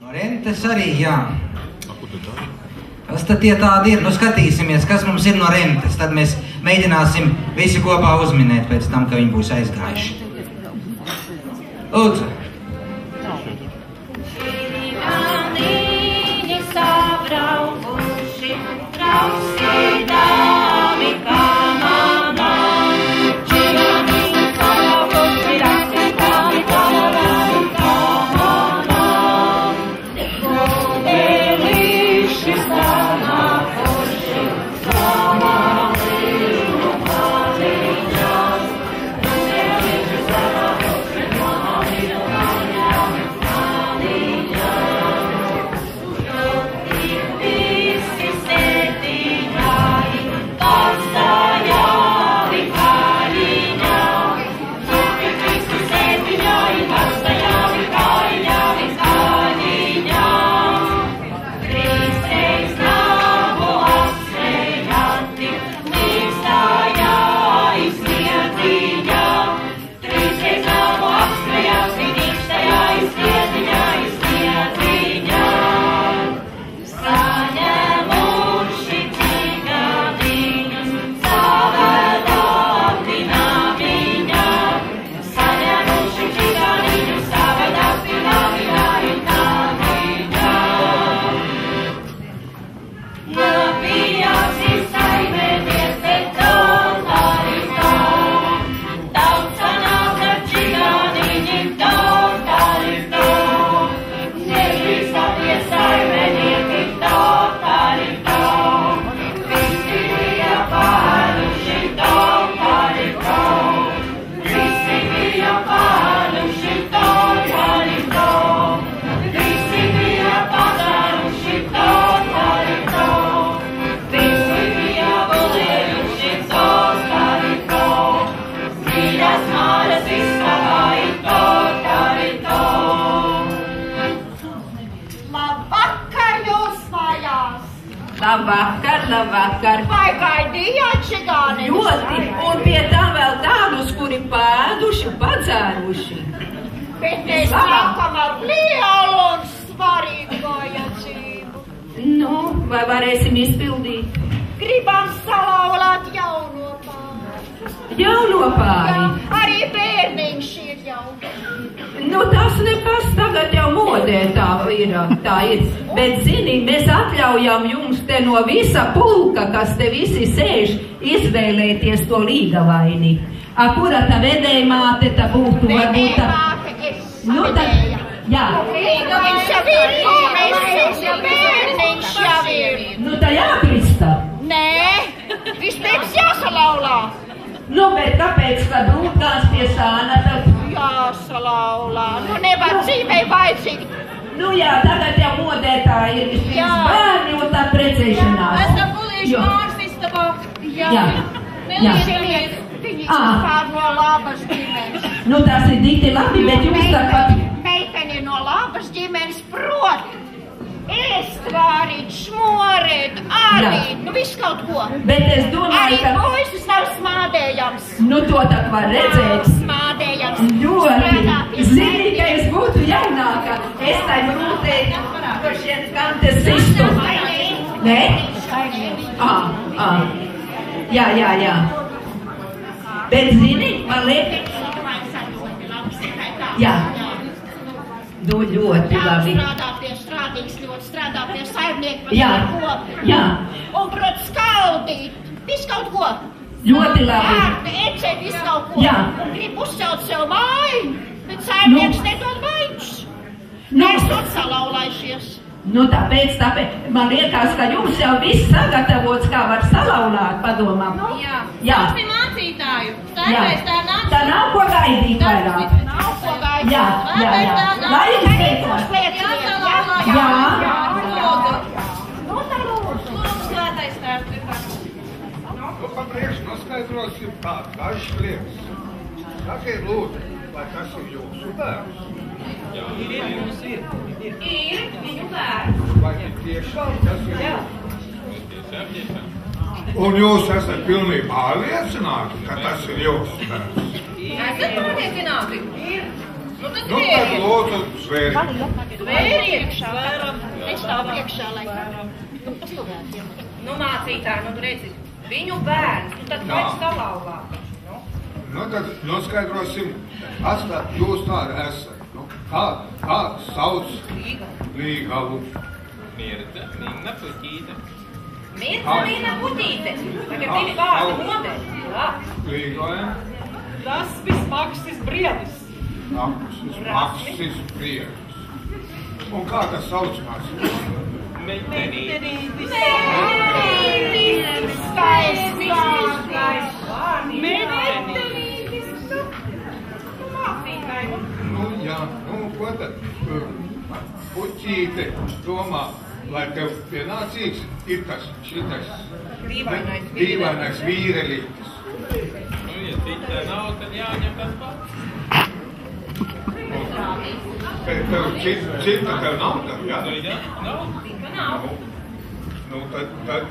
No Rentes arī, jā. Kas tad tie tādi ir? Nu skatīsimies, kas mums ir no Rentes. Tad mēs mēģināsim visi kopā uzminēt pēc tam, ka viņi būs aizgājuši. Lūdzu. Labvakar. Vai gaidījāt čigāniņus? Ļoti, un pie tā vēl tādus, kuri pēduši un padzēruši. Bet mēs sākam ar lielu un svarīgu vajadzību. Nu, vai varēsim izpildīt? Gribam salaulāt jauno pāri. Jauno pāri? Jā, arī bērniņš ir jauns. Nu, tas nekas tagad jau modē tā ir. Bet, zini, mēs atļaujam jums te no visa pulka, kas te visi sēž, izvēlēties to līgavaini. Kura tā vedējmāte tā būtu? Vedējmāte es vedēja. Jā. Līgaviņš jau ir, mēs jau bērniņš jau ir. Nu, tā jākrista. Nē, vispirms jāsalaulā. Nu, bet kāpēc, kad lūkās pie sāna, tad... Jāsalaulā. Nu, nevar dzīvei vajadzīgi. Nu jā, tagad jau modē tā ir vispirms bērni un tā precēšanās. Esam gulījuši mārs istabā. Jā. Nelīdz, viņi pār no labas ģimenes. Nu, tas ir dikti labi, bet jums tāpat... Meiteni no labas ģimenes prot. Ēst, vārīt, šmorēt, arī, nu viss kaut ko. Bet es domāju, ka... Arī puisis nav smādējams. Nu, to tā var redzēt. Smādējams. Ļoti. Zini, ka es būtu jaunāka. Es tai brūtē par šiem kantes sistu. Nē? Jā. Bet zini, man liek... Jā. Nu, ļoti labi. Strādā pie saimnieku. Jā. Un, prot, skaldīt. Viss kaut ko. Ļoti labi. Ārti, ecēt, viss kaut ko. Jā. Un grib uzcelt sev māju, bet saimnieks nedod maiņus. Mēs atsalaulaišies. Nu, tāpēc, man liekas, ka jums jau viss sagatavots, kā var salaulāt, padomā. Jā. Jā. Mācītāju. Saimēs tā nav. Tā nav ko gaidīt vairāk. Nav ko gaidīt. Jā. Lai jums teicās. Jā. Nu, tā lūdzu. Lūdzu, svētais tēvs. Nu, pa priekšu noskaidrosim tādu dažs lietas. Sakiet lūdzu, vai tas ir jūsu bērns? Ir viņu bērns. Vai tiešām tas ir jūsu? Un jūs esat pilnīgi pārliecināti, ka tas ir jūsu bērns? Esat pārliecināti? Ir. Nu, tad tad lūdzu svēri. Svēri. pastāv priekšā, lai Nu, mācītāji, nu, redzi, viņu bērns, nu, tad vajag salauzāt. Nu, tad noskaidrosim, kas tā jūs tāda esat. Nu, kā sauc Līgavu? Mirta, Nina, Puķīte. Mirta, Nina, Puķīte. Tagad divi vārdi modeli. Līgavē? Rasmis, Maksis, Briedis. Maksis, Briedis. Un kā tas saucamās? Meitenītis. Nu, jā, ko tad? Puķīte domā, lai tev pienācīgs ir tas šitais dīvainais vīrelītis. Nu, ja cita nav, tad jāņem tas pats. Cita tev nav tad, jā? Nu, jā, nav. Nu,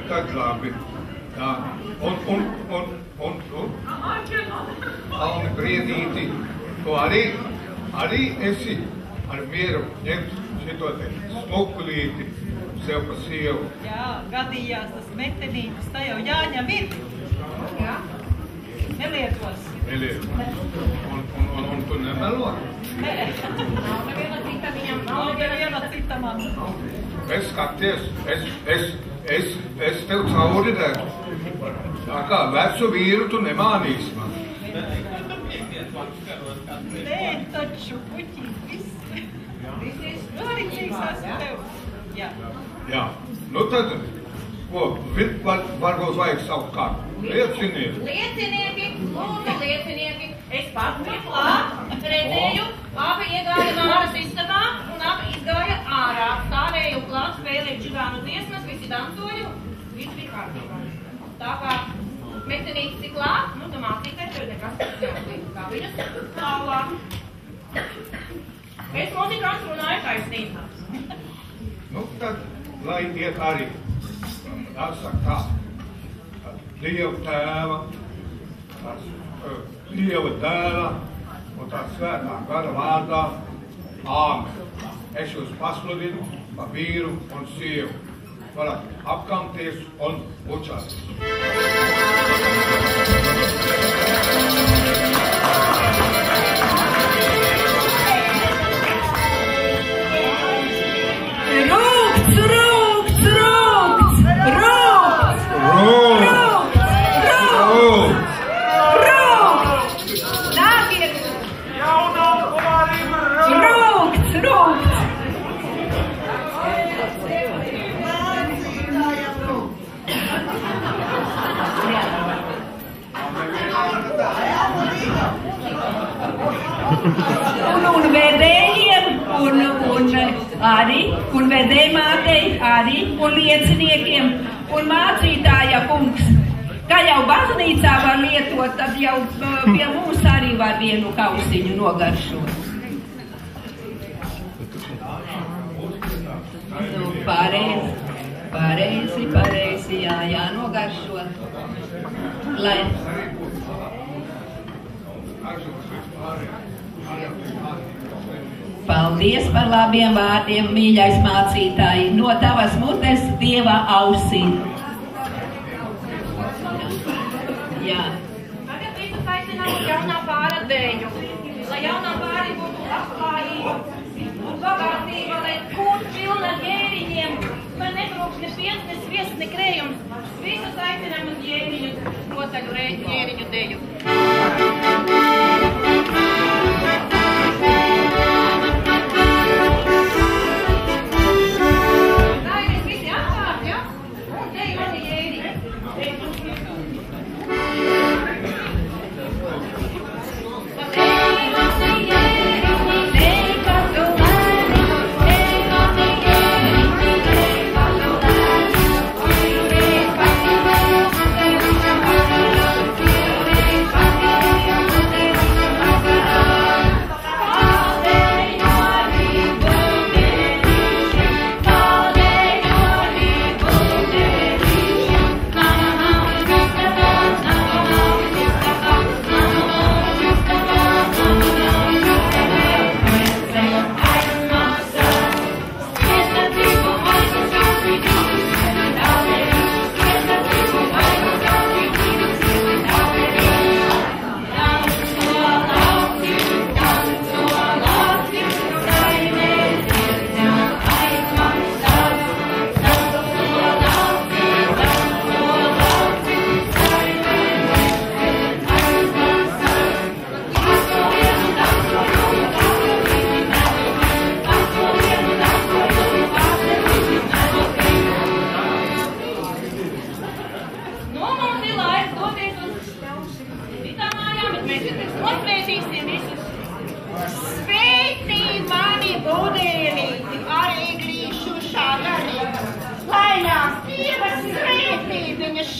tad labi. Tā. Un Alni Briedīti, tu arī esi ar mieru ņemt šito te smukulīti sev pa sievu. Jā, gadījās tas metenītis, tā jau jāņem ir. Jā. Nelietos. Un tu nemelo? Nē. Nav neviena cita man. Es skaties, es tev cauri redzu. Tā kā vecu vīru tu nemānīsi man. Nē, taču puķīt viss. Svarīgs esmu tev. Jā. Jā. Nu tad, ko, varbūt vajag saukt kādu? Liecinieki. Liecinieki, lūdzu liecinieki. Es pats biju klāt, redzēju, abi iegāja māras istabā un abi izgāja ārā. Stāvēju klāt, spēlēju čigānu dziesmas, visi dancoju, viss bija kārtībā. Tā kā meitenītis ir klāt, nu, tu mācītāji tev nekas neatliek, kā viņas tālāk. Es muzikants runāju taisnībā. Nu tad, lai iet arī. Tā saka tā. Dieva tēva, Dieva dēla un tā svētā gara vārdā. Āmen. Es jūs pasludinu pa vīru un sievu. Varat apkamties un bučāties. Un vedējiem, un vedējmātei arī, un lieciniekiem, un mācītāja kungs. Kā jau baznīcā var lietot, tad jau pie mums arī var vienu kausiņu nogaršot. Nu, pareizi, jā, nogaršot. Lai... Paldies par labiem vārdiem, mīļais mācītāji, no tavas mutes Dieva ausīm. Jā. Tagad visu aicinām jaunā pāra dēļu, lai jaunā pāri būtu labklājība un bagātība, lai būtu pilna ģēriņiem, lai nebrūks ne piens, ne sviests, ne krējums. Visus aicinām uz ģēriņu, rotaļu ģēriņu dēļu.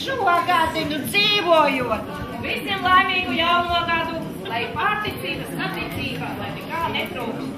šo gadu dzīvojot. Visiem laimīgu jauno gadu, lai pārticība, saticība, lai nekā netrūkst.